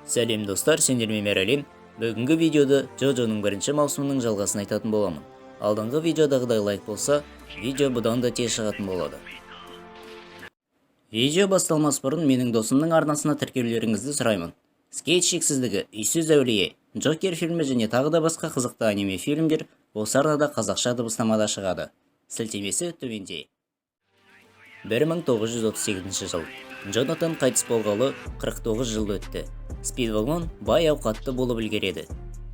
Сәлем достар, сендермен Мералим. Бүгінгі видеода Джоджоның бірінші маусымының жалғасын айтатын боламын. Алдыңғы видеодағыдай лайк болса, видео бұдан да тез шығатын болады. Видео басталмас бұрын менің досымның арнасына тіркеулеріңізді сұраймын. Скейт шексіздігі, үйсіз әулие, Джокер фильмі және тағы да басқа қызықты аниме фильмдер осы арнада қазақша дыбыстамада шығады. Сілтемесі төменде. 1938 жыл. Джонатан қайтыс болғалы 49 жыл өтті. Спидвагон бай ауқатты болып үлгереді.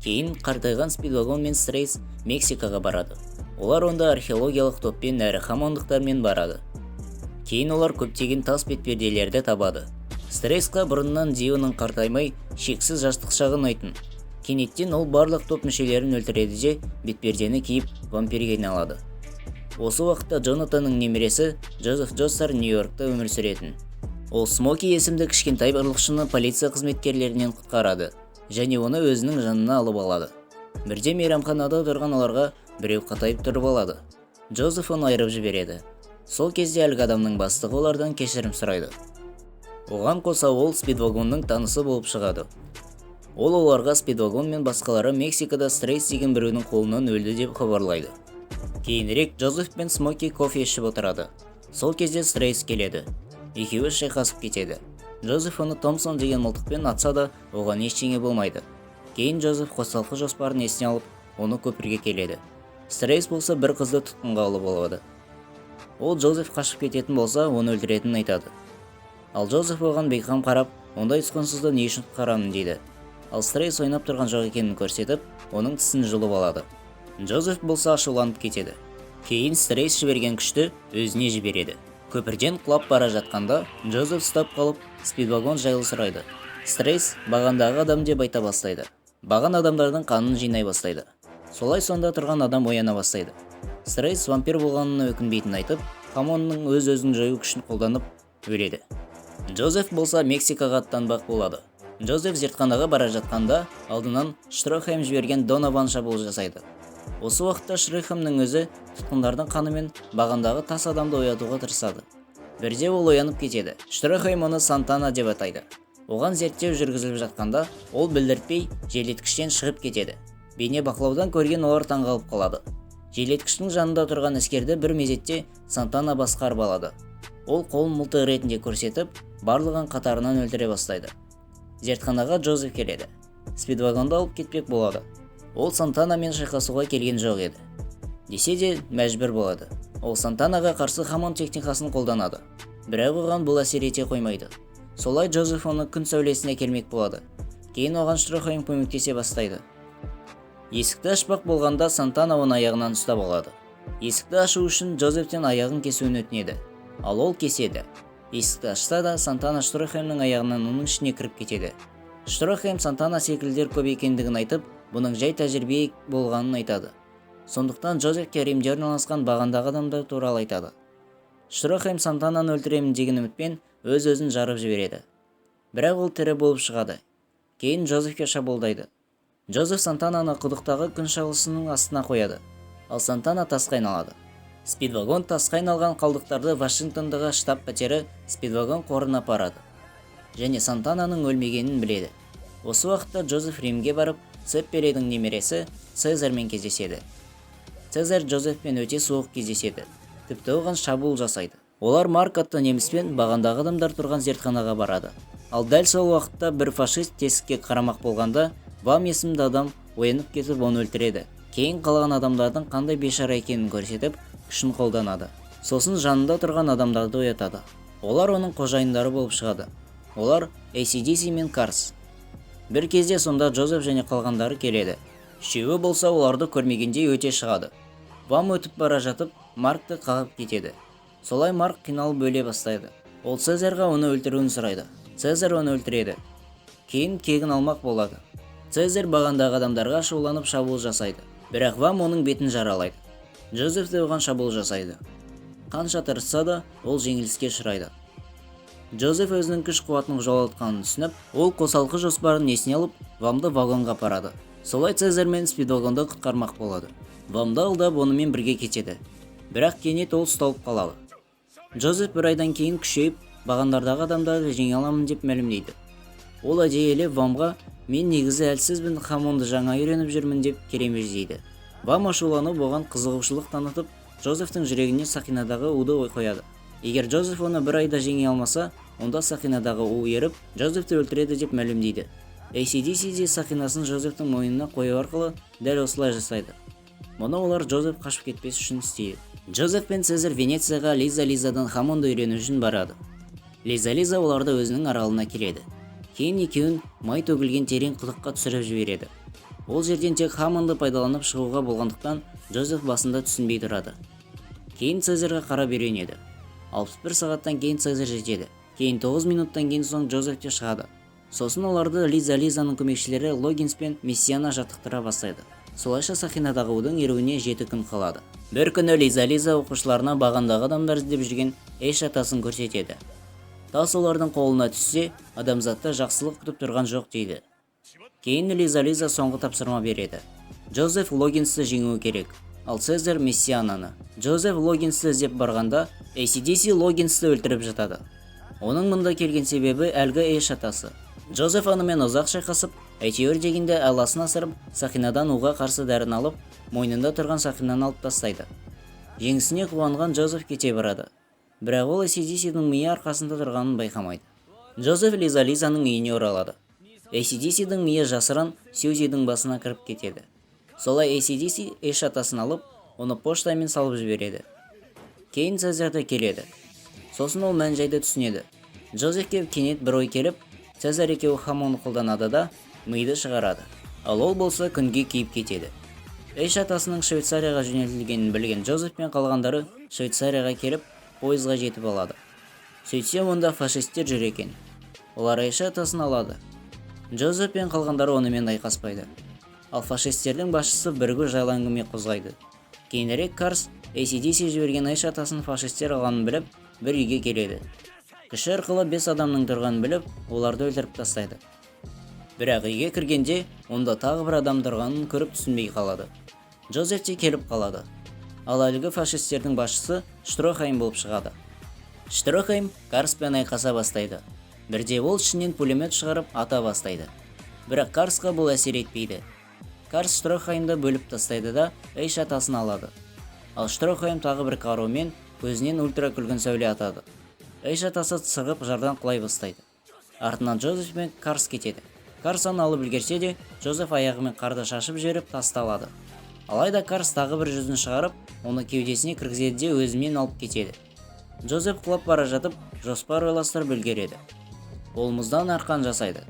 Кейін қартайған Спидвагон мен Стрейс Мексикаға барады. Олар онда археологиялық топпен әрі хамондықтармен барады. Кейін олар көптеген тас бетперделерді табады. Стрейсқа бұрыннан Дионың қартаймай шексіз жастық шағы ұнайтын. Кенеттен ол барлық топ мүшелерін өлтіреді де бетпердені киіп вампирге айналады. Осы уақытта Джонатанның немересі Джозеф Джоссар Нью-Йоркта өмір сүретін. Ол Смоки есімді кішкентай барлықшыны полиция қызметкерлерінен құтқарады және оны өзінің жанына алып алады. Бірде мейрамханада отырған оларға біреу қатайып тұрып алады. Джозеф оны айырып жібереді. Сол кезде әлгі адамның бастығы олардан кешірім сұрайды. Оған қоса ол Спидвагонның танысы болып шығады. Ол оларға Спидвагон мен басқалары Мексикада Стрейс деген біреудің қолынан өлді деп хабарлайды. Кейінірек Джозеф пен Смоки кофе ішіп отырады. Сол кезде Стрейс келеді. Екеуі шайқасып кетеді. Джозеф оны Томпсон деген мылтықпен атса да, оған ештеңе болмайды. Кейін Джозеф қосалқы жоспарын есіне алып, оны көпірге келеді. Стрейс болса бір қызды тұтқынға алып алады. Ол Джозеф қашып кететін болса, оны өлтіретінін айтады. Ал Джозеф оған бейқам қарап, ондай тұтқынсызды не үшін құтқарамын дейді. Ал Стрейс ойнап тұрған жоқ екенін көрсетіп, оның тісін жұлып алады. Джозеф болса ашуланып кетеді. Кейін Стрейс жіберген күшті өзіне жібереді. Көпірден құлап бара жатқанда Джозеф ұстап қалып, Спидвагон жайлы сұрайды. Стрейс бағандағы адам деп айта бастайды. Баған адамдардың қанын жинай бастайды. Солай сонда тұрған адам ояна бастайды. Стрейс вампир болғанына өкінбейтінін айтып, хамонның өз-өзін жою күшін қолданып өледі. Джозеф болса Мексикаға аттанбақ болады. Джозеф зертханаға бара жатқанда алдынан Штрохайм жіберген Донован шабуыл жасайды. Осы уақытта Штрохаймның өзі тұтқындардың қанымен бағандағы тас адамды оятуға тырысады. Бірде ол оянып кетеді. Штрохайм оны Сантана деп атайды. Оған зерттеу жүргізіліп жатқанда ол білдіртпей желеткіштен шығып кетеді. Бейне бақылаудан көрген олар таңғалып қалады. Желеткіштің жанында тұрған әскерді бір мезетте Сантана басқарып алады. Ол қолын мылтық ретінде көрсетіп, барлығын қатарынан өлтіре бастайды. Зертханаға Джозеф келеді. Спидвагонды алып кетпек болады. Ол Сантанамен шайқасуға келген жоқ еді. Десе де мәжбүр болады. Ол Сантанаға қарсы хамон техникасын қолданады. Бірақ оған бұл әсер ете қоймайды. Солай Джозеф оны күн сәулесіне келмек болады. Кейін оған Штрохайм көмектесе бастайды. Есікті ашпақ болғанда Сантана оны аяғынан ұстап алады. Есікті ашу үшін Джозефтен аяғын кесуін өтінеді. Ал ол кеседі. Есікті ашса да Сантана Штрохаймның аяғынан оның ішіне кіріп кетеді. Штрохайм Сантана секілдер көп екендігін айтып, бұның жай тәжірибе болғанын айтады. Сондықтан Джозефке Римде орналасқан бағандағы адамдар туралы айтады. Штрохайм Сантананы өлтіремін деген үмітпен өз-өзін жарып жібереді. Бірақ ол тірі болып шығады. Кейін Джозефке шабуылдайды. Джозеф Сантананы құдықтағы күн шағылысының астына қояды. Ал Сантана тасқа айналады. Спидвагон тасқа айналған қалдықтарды Вашингтондағы штаб пәтері Спидвагон қорына апарады. Және Сантананың өлмегенін біледі. Осы уақытта Джозеф Римге барып, Цеппелидің немересі Цезармен кездеседі. Цезар Джозефпен өте суық кездеседі. Тіпті оған шабуыл жасайды. Олар Марк атты неміспен бағандағы адамдар тұрған зертханаға барады. Ал дәл сол уақытта бір фашист тесікке қарамақ болғанда, Вам есімді адам оянып кетіп оны өлтіреді. Кейін қалған адамдардың қандай бейшара екенін көрсетіп, күшін қолданады. Сосын жанында тұрған адамдарды оятады. Олар оның қожайындары болып шығады. Олар AC/DC мен Cars. Бір кезде сонда Джозеф және қалғандары келеді. Үшеуі болса оларды көрмегенде өте шығады. Вам өтіп бара жатып, Маркты қағып кетеді. Солай Марк қиналып өле бастайды. Ол Цезарға оны өлтіруін сұрайды. Цезар оны өлтіреді. Кейін кегін алмақ болады. Цезар бағандағы адамдарға ашуланып шабуыл жасайды. Бірақ Вам оның бетін жаралайды. Джозеф те оған шабуыл жасайды. Қанша тырысса да, ол жеңіліске ұшырайды. Джозеф өзінің күш қуатын жоғалтқанын түсініп, ол қосалқы жоспарын есіне алып, Вамды вагонға апарады. Солай Цезар мен Спидвагонды құтқармақ болады. Вамды алдап онымен бірге кетеді. Бірақ кенет ол ұсталып қалады. Джозеф бір айдан кейін күшейіп, бағандардағы адамдарды жеңе аламын деп мәлімдейді. Ол әдейілеп Вамға «Мен негізі әлсізбін, хамонды жаңа үйреніп жүрмін» деп керемеждейді. Вам ашуланып оған қызығушылық танытып, Джозефтің жүрегіне сақинадағы уды қояды. Егер Джозеф оны бір айда жеңе алмаса, онда сақинадағы у еріп, Джозефті өлтіреді деп мәлімдейді. AC/DC де сақинасын Джозефтің мойнына қою арқылы дәл осылай жасайды. Мұны олар Джозеф қашып кетпес үшін істейді. Джозеф пен Цезарь Венецияға Лиза-Лизадан хамонды үйрену үшін барады. Лиза-Лиза оларды өзінің аралына келеді. Кейін екеуін май төгілген терең құдыққа түсіріп жібереді. Ол жерден тек хамонды пайдаланып шығуға болғандықтан Джозеф басында түсінбей тұрады. Кейін Цезарьға қарап үйренеді. 61 сағаттан кейін Цезарь жетеді. Кейін 9 минуттан кейін соң Джозеф те шығады. Сосын оларды Лиза-Лизаның көмекшілері Логгинс пен Мессиана жаттықтыра бастайды. Солайша сақинадағы удың еруіне 7 күн қалады. Бір күні Лиза-Лиза оқушыларына бағандағы адамдар іздеп жүрген Эш атасын көрсетеді. Тас олардың қолына түссе, адамзатта жақсылық күтіп тұрған жоқ дейді. Кейін Лиза-Лиза соңғы тапсырма береді. Джозеф Логгинсті жеңуі керек, ал Цезарь Мессиананы. Джозеф Логгинсті іздеп барғанда, AC/DC Логгинсті өлтіріп жатады. Оның мұнда келген себебі әлгі Эш атасы. Джозеф онымен ұзақ шайқасып, әйтеуір дегенде айласын асырып, сақинадан уға қарсы дәрін алып, мойнында тұрған сақинаны алып тастайды. Жеңісіне қуанған Джозеф кете барады. Бірақ ол AC/DC'дің миы арқасында тұрғанын байқамайды. Джозеф Лиза-Лизаның үйіне оралады. AC/DC'дің миы жасырын Сьюзидің басына кіріп кетеді. Солай AC/DC Эш атасын алып, оны поштамен салып жібереді. Кейін Цезарь келеді. Сосын ол мән-жайды түсінеді. Джозефке кенет бір ой келіп, Цезарь екеуі хамонды қолданады да миды шығарады. Ал ол болса күнге киіп кетеді. Эш атасының Швейцарияға жөнелтілгенін білген Джозеф пен қалғандары Швейцарияға келіп, пойызға жетіп алады. Сөйтсе онда фашистер жүр екен. Олар Эш атасын алады. Джозеф пен қалғандары онымен айқаспайды. Ал фашистердің басшысы бірігу жайлы әңгіме қозғайды. Кейінірек Карс AC/DC жіберген Эш атасын фашистер алғанын біліп, бір үйге келеді. Кіші арқылы 5 адамның тұрғанын біліп, оларды өлтіріп тастайды. Бірақ үйге кіргенде, онда тағы бір адам тұрғанын көріп түсінбей қалады. Джозеф те келіп қалады. Ал әлгі фашистердің басшысы Штрохайм болып шығады. Штрохайм Карспен айқаса бастайды. Бірде ол ішінен пулемет шығарып ата бастайды. Бірақ Карсқа бұл әсер етпейді. Карс Штрохаймды бөліп тастайды да Эш атасын алады. Ал Штрохайм тағы бір қарумен көзінен ультра күлгін сәуле атады. Эш атасы сығып жардан құлай бастайды. Артынан Джозеф пен Карс кетеді. Карс оны алып үлгерсе де, Джозеф аяғымен қарды шашып жіберіп тасталады. Алайда Карс тағы бір жүзін шығарып, оны кеудесіне кіргізеді де өзімен алып кетеді. Джозеф құлап бара жатып, жоспар ойластырып үлгереді. Ол мұздан арқан жасайды.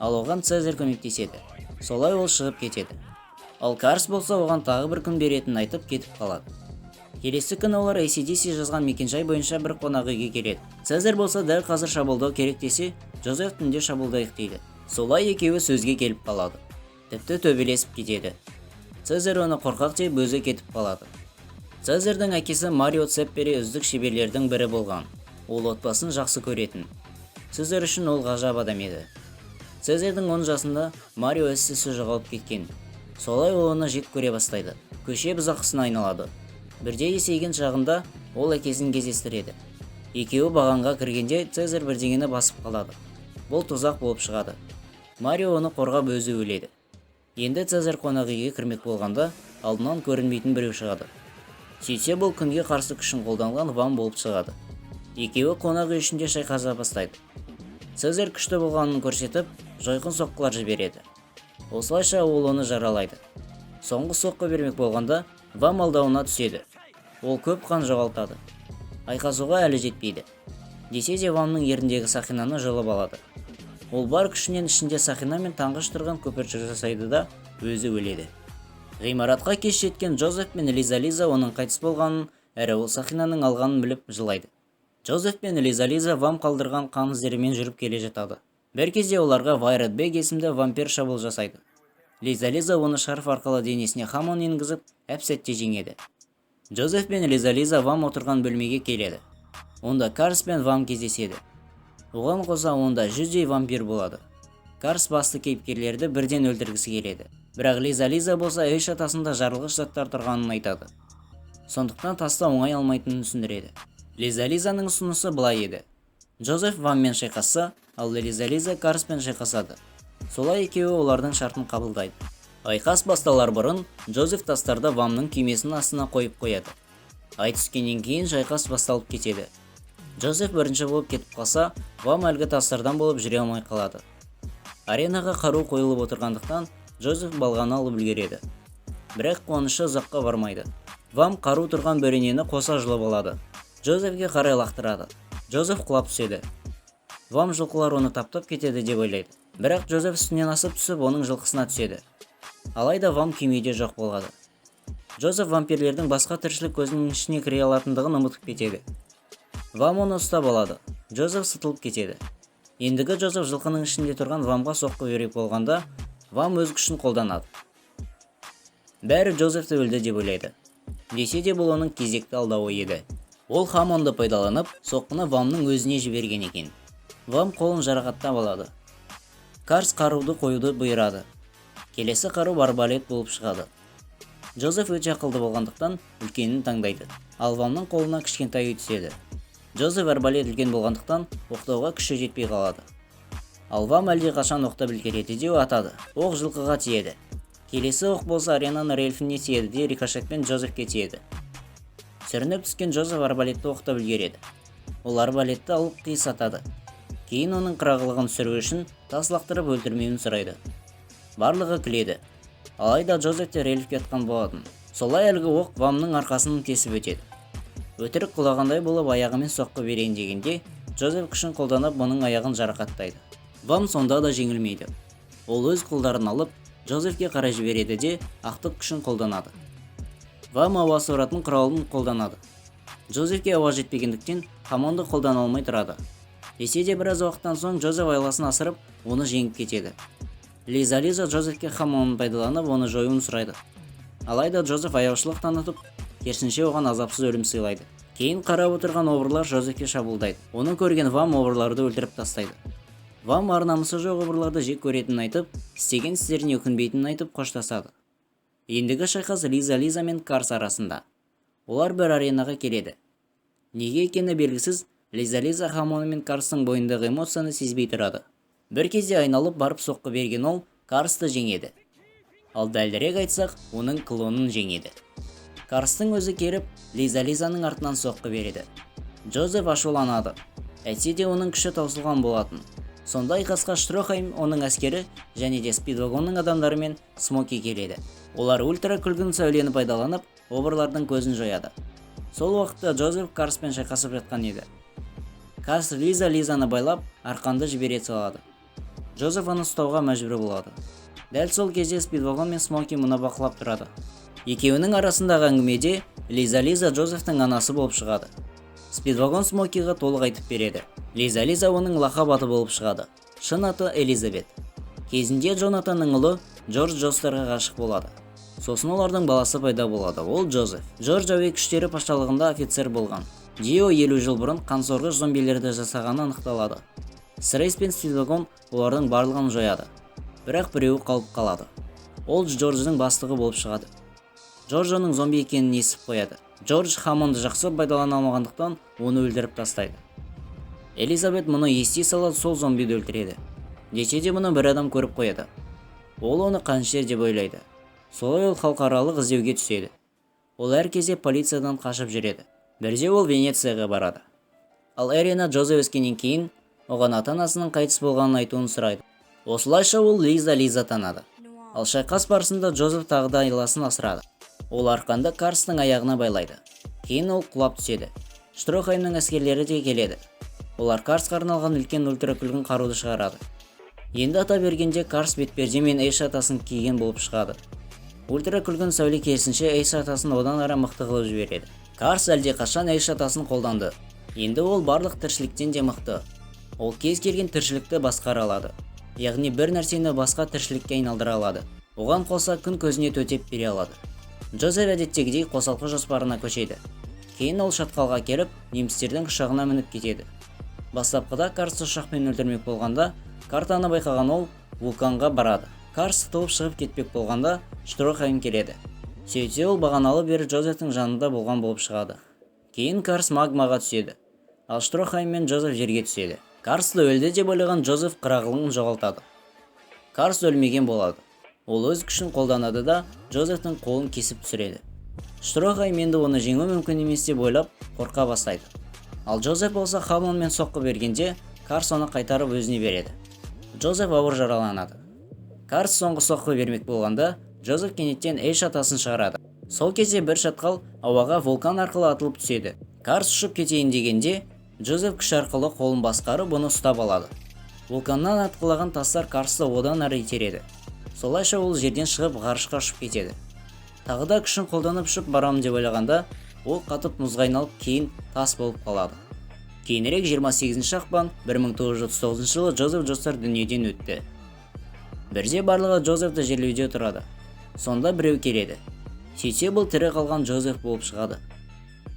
Ал оған Цезарь көмектеседі. Солай ол шығып кетеді. Ал Карс болса оған тағы бір күн беретінін айтып кетіп қалады. Келесі күн олар AC/DC жазған мекенжай бойынша бір қонақ үйге келеді. Цезарь болса дәл қазір шабуылдау керек десе, Джозеф түнде шабуылдайық дейді. Солай екеуі сөзге келіп қалады. Тіпті төбелесіп кетеді. Цезарь оны қорқақ деп өзі кетіп қалады. Цезарьдің әкесі Марио Цеппери үздік шеберлердің бірі болған. Ол отбасын жақсы көретін. Цезарь үшін ол ғажап адам еді. Цезарьдің 10 жасында Марио із-түссіз жоғалып кеткен. Солай ол оны жек көре бастайды. Көше бұзақысына айналады. Бірде есейген шағында ол әкесін кездестіреді. Екеуі бағанға кіргенде Цезарь бірдеңені басып қалады. Бұл тұзақ болып шығады. Марио оны қорғап өзі өледі. Енді Цезарь қонақ үйге кірмек болғанда алдынан көрінбейтін біреу шығады. Сөйтсе бұл күнге қарсы күшін қолданған Вам болып шығады. Екеуі қонақ үй ішінде шайқаса бастайды. Цезарь күшті болғанын көрсетіп, жойқын соққылар жібереді. Осылайша ол оны жаралайды. Соңғы соққы бермек болғанда Вам алдауына түседі. Ол көп қан жоғалтады. Айқасуға әлі жетпейді. Десе де Вамның еріндегі сақинаны жұлып алады. Ол бар күшінен ішінде сақина мен таңғыш тұрған көпіршік жасайды да өзі өледі. Ғимаратқа кеш жеткен Джозеф пен Лиза-Лиза оның қайтыс болғанын, әрі ол сақинаның алғанын біліп жылайды. Джозеф пен Лиза-Лиза Вам қалдырған қан іздерімен жүріп келе жатады. Бір кезде оларға Вайрат Бэг есімді вампир шабуыл жасайды. Лиза-Лиза оны шарф арқылы денесіне хамон енгізіп, әп-сәтте жеңеді. Джозеф пен Лиза-Лиза Вам отырған бөлмеге келеді. Онда Карс пен Вам кездеседі. Оған қоса онда 100-дей вампир болады. Карс басты кейіпкерлерді бірден өлтіргісі келеді. Бірақ Лиза-Лиза болса Эш атасында жарылғыш заттар тұрғанын айтады. Сондықтан таста оңай алмайтынын түсіндіреді. Лиза-Лизаның ұсынысы былай еді. Джозеф Ваммен шайқасса, ал Лиза Карспен шайқасады. Солай екеуі олардың шартын қабылдайды. Айқас басталар бұрын Джозеф тастарды Вамның күймесінің астына қойып қояды. Ай түскеннен кейін шайқас басталып кетеді. Джозеф бірінші болып кетіп қалса, Вам әлгі тастардан болып жүре алмай қалады. Аренаға қару қойылып отырғандықтан Джозеф балғаны алып үлгереді. Бірақ қуанышы ұзаққа бармайды. Вам қару тұрған бөренені қоса жұлып алады. Джозефке қарай лақтырады. Джозеф құлап түседі. Вам жылқылар оны таптап кетеді деп ойлайды. Бірақ Джозеф үстінен асып түсіп, оның жылқысына түседі. Алайда Вам күймеде жоқ болады. Джозеф вампирлердің басқа тіршілік көзінің ішіне кіре алатындығын ұмытып кетеді. Вам оны ұстап алады. Джозеф сытылып кетеді. Ендігі Джозеф жылқының ішінде тұрған Вамға соққы бермек болғанда, Вам өз күшін қолданады. Бәрі Джозефті өлді деп ойлайды. Десе де бұл оның кезекті алдауы еді. Ол Хамонды пайдаланып, соққыны Вамның өзіне жіберген екен. Вам қолын жарақаттап алады. Карс қаруды қоюды бұйырады. Келесі қару арбалет болып шығады. Джозеф өте ақылды болғандықтан үлкенін таңдайды. Ал Вамның қолына кішкентайы түседі. Джозеф арбалет үлкен болғандықтан оқтауға күші жетпей қалады. Ал Вам әлдеқашан оқтап үлгереді де атады. Оқ жылқыға тиеді. Келесі оқ болса аренаның рельфіне тиеді де рикошетпен Джозефке тиеді. Сүрініп түскен Джозеф арбалетті оқтап үлгереді. Ол арбалетті алып қиысатады. Кейін оның қырағылығын сүру үшін тас лақтырып өлтірмеуін сұрайды. Барлығы күледі. Алайда Джозефте рельфке атқан болатын. Солай әлгі оқ Вамның арқасын тесіп өтеді. Өтірік құлағандай болып аяғымен соққы берейін дегенде, Джозеф күшін қолданып оның аяғын жарақаттайды. Вам сонда да жеңілмейді. Ол өз қолдарын алып, Джозефке қарай жібереді де ақтық күшін қолданады. Вам ауа соратын құралын қолданады. Джозефке ауа жетпегендіктен Хамонды қолдана алмай тұрады. Десе де біраз уақыттан соң Джозеф айласын асырып, оны жеңіп кетеді. Лиза Джозефке Хамонын пайдаланып, оны жоюын сұрайды. Алайда Джозеф аяушылық танытып, керісінше оған азапсыз өлім сыйлайды. Кейін қарап отырған обырлар Джозефке шабуылдайды. Оны көрген Вам обырларды өлтіріп тастайды. Вам ар-намысы жоқ обырларды жек көретінін айтып, істеген істеріне өкінбейтінін айтып қоштасады. Ендігі шайқас Лиза мен Карс арасында. Олар бір аренаға келеді. Неге екені белгісіз, Лиза Хамон мен Карстың бойындағы эмоцияны сезбей тұрады. Бір кезде айналып барып соққы берген ол Карсты жеңеді. Ал дәлірек айтсақ, оның клонын жеңеді. Карстың өзі керіп, Лизаның артынан соққы береді. Джозеф ашуланады. Әйтсе де оның күші таусылған болатын. Сонда айқасқа Штрохайм, оның әскері және де Спидвагонның адамдары мен Смоки келеді. Олар ультра күлгін сәулені пайдаланып, обырлардың көзін жояды. Сол уақытта Джозеф Карспен шайқасып жатқан еді. Карс Лизаны байлап, арқанды жібере салады. Джозеф оны ұстауға мәжбүр болады. Дәл сол кезде Спидвагон мен Смоки мұны бақылап тұрады. Екеуінің арасындағы әңгімеде Лиза Джозефтің анасы болып шығады. Спидвагон Смокиға толық айтып береді. Лиза оның лақап аты болып шығады. Шын аты Элизабет. Кезінде Джонатанның ұлы Джордж Джостарға ғашық болады. Сосын олардың баласы пайда болады. Ол Джозеф. Джордж әуе күштері патшалығында офицер болған. Дио 50 жыл бұрын қансорғыш зомбилерді жасағаны анықталады. Срейс пен Спидвагон олардың барлығын жояды. Бірақ біреуі қалып қалады. Ол Джордждың бастығы болып шығады. Джордж оның зомби екенін естіп қояды. Джордж Хамонды жақсы пайдалана алмағандықтан оны өлтіріп тастайды. Элизабет мұны ести салады, сол зомбиді өлтіреді. Десе де мұны бір адам көріп қояды. Ол оны қанішер деп ойлайды. Солай ол халықаралық іздеуге түседі. Ол әр кезде полициядан қашып жүреді. Бірде ол Венецияға барады. Ал Эрина Джозеф өскеннен кейін оған ата-анасының қайтыс болғанын айтуын сұрайды. Осылайша ол Лиза танады. Ал шайқас барысында Джозеф тағы да айласын асырады. Ол арқанды Карстың аяғына байлайды. Кейін ол құлап түседі. Штрохаймның әскерлері де келеді. Олар Карсқа арналған үлкен ультра күлгін қаруды шығарады. Енді ата бергенде Карс бетперде мен Эйш атасын киген болып шығады. Ультра күлгін сәуле керісінше Эйш атасын одан ары мықты қылып жібереді. Карс әлдеқашан Эйш атасын қолданды. Енді ол барлық тіршіліктен де мықты. Ол кез келген тіршілікті басқара алады. Яғни бір нәрсені басқа тіршілікке айналдыра алады. Оған қоса күн көзіне төтеп бере алады. Джозеф әдеттегідей қосалқы жоспарына көшеді. Кейін ол шатқалға келіп, немістердің ұшағына мініп кетеді. Бастапқыда Карсты ұшақпен өлтірмек болғанда, картаны байқаған ол вулканға барады. Карс толып шығып кетпек болғанда, Штрохайм келеді. Сөйтсе ол бағаналы бері Джозефтің жанында болған болып шығады. Кейін Карс магмаға түседі. Ал Штрохайм мен Джозеф жерге түседі. Карсты өлді деп ойлаған Джозеф қырағылығын жоғалтады. Карс өлмеген болады. Ол өз күшін қолданады да Джозефтің қолын кесіп түсіреді. Штрохайм енді оны жеңу мүмкін емес деп ойлап қорқа бастайды. Ал Джозеф болса Хамонмен соққы бергенде Карс оны қайтарып өзіне береді. Джозеф ауыр жараланады. Карс соңғы соққы бермек болғанда Джозеф кенеттен Эй шатасын шығарады. Сол кезде бір шатқал ауаға вулкан арқылы атылып түседі. Карс ұшып кетейін дегенде Джозеф күш арқылы қолын басқарып оны ұстап алады. Вулканнан атқылаған тастар Карсты одан әрі итереді. Солайша ол жерден шығып ғарышқа ұшып кетеді. Тағы да күшін қолданып ұшып барамын деп ойлағанда ол қатып мұзға айналып кейін тас болып қалады. Кейінірек 28 ақпан 1939 жылы Джозеф Джостар дүниеден өтті. Бірде барлығы Джозефті жерлеуде тұрады. Сонда біреу келеді. Сөйтсе бұл тірі қалған Джозеф болып шығады.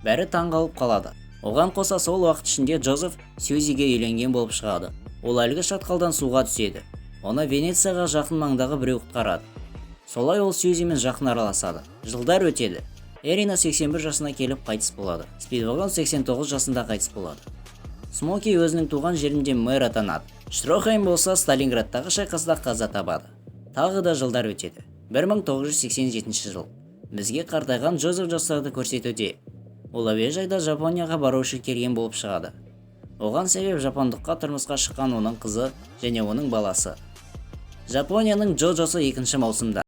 Бәрі таң қалып қалады. Оған қоса сол уақыт ішінде Джозеф Сьюзиге үйленген болып шығады. Ол әлгі шатқалдан суға түседі. Оны Венецияға жақын маңдағы біреу құтқарады. Солай ол Сьюзимен жақын араласады. Жылдар өтеді. Эрина 81 жасына келіп қайтыс болады. Спидвагон 89 жасында қайтыс болады. Смоки өзінің туған жерінде мэр атанады. Штрохайм болса Сталинградтағы шайқаста қаза табады. Тағы да жылдар өтеді. 1987 жыл. Бізге қартайған Джозеф Джостарды көрсетуде. Ол әуежайда Жапонияға бару үшін келген болып шығады. Оған себеп жапондыққа тұрмысқа шыққан оның қызы және оның баласы. Жапонияның Джоджосы 2 маусымда.